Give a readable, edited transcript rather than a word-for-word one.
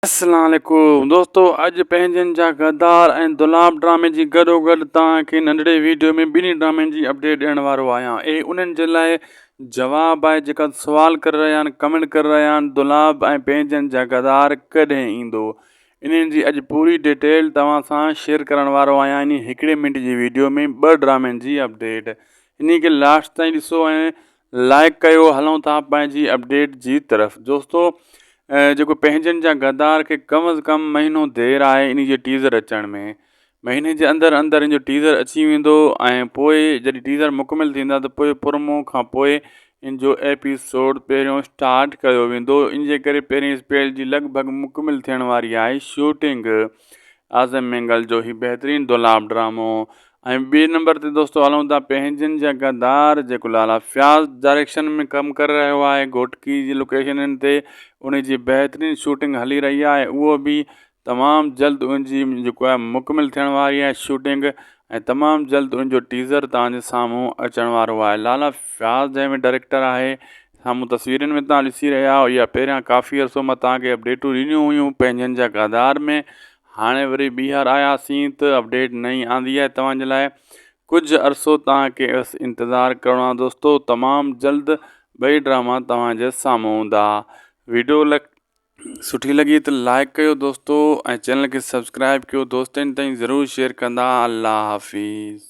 अस्सलाम वालेकुम दोस्तों, अॼु पंहिंजनि जा गद्दार ऐं दुलाब ड्रामे जी गॾोगॾु तव्हांखे नंढड़े वीडियो में ॿिन्ही ड्रामनि जी अपडेट ॾियण वारो आहियां। उन्हनि जे लाइ जवाबु आहे जेका सुवाल करे रहिया आहिनि, कमेंट करे रहिया आहिनि, दुलाब ऐं पंहिंजनि जा गद्दार कॾहिं ईंदो। इन्हनि जी अॼु पूरी डिटेल तव्हां सां शेयर करण वारो आहियां। इन हिकिड़े मिंट जी वीडियो में 2 ड्रामनि जी अपडेट। इन खे लास्ट ताईं ॾिसो ऐं लाइक कयो। हलूं था पंहिंजी अपडेट जी तरफ़। दोस्तों, जेको पंहिंजनि जा गद्दार खे कम अज़ कम महीनो देरि आहे इन जे टीज़र अचण में। महीने जे अंदरि अंदरि इन जो टीज़र अची वेंदो ऐं पोइ जॾहिं टीज़र मुकमिल थींदा त पोइ प्रोमो खां पोइ इन जो एपिसोड पहिरियों स्टार्ट कयो वेंदो। इन जे करे पहिरीं स्पेल जी लॻभॻि मुकमिल थियण वारी आहे शूटिंग। आज़म मैंगल जो ही बहितरीनु दुलाब ड्रामो। ऐं ॿिए नंबर ते दोस्तों हलूं था पंहिंजनि जा गद्दार, जेको लाला फयाज़ डायरेक्शन में कमु करे रहियो आहे घोटकी जी लोकेशननि ते। उन जी बहितरीनु शूटिंग हली रही आहे। उहो बि तमामु जल्द उनजी जेको आहे मुकमिल थियण वारी आहे शूटिंग ऐं तमामु जल्द उनजो टीज़र तव्हांजे साम्हूं अचण वारो आहे। लाला फयाज़ जंहिंमें डायरेक्टर आहे, साम्हूं तस्वीरुनि में तव्हां ॾिसी रहिया आहियो। इहा पहिरियां काफ़ी अर्सो मां तव्हांखे अपडेटूं ॾिनियूं हुयूं पंहिंजनि जा गद्दार में। हाणे वरी ॿीहर आयासीं त अपडेट नई आंदी आहे तव्हांजे लाइ। कुझु अर्सो तव्हांखे इंतज़ारु करिणो आहे दोस्तों। तमामु जल्द 2 ड्रामा तव्हांजे साम्हूं हूंदा। वीडियो सुठी लॻी त लाइक कयो दोस्तों ऐं चैनल खे सब्सक्राइब कयो। दोस्तनि ताईं ज़रूरु शेयर कंदा। अल्लाह हाफ़िज़।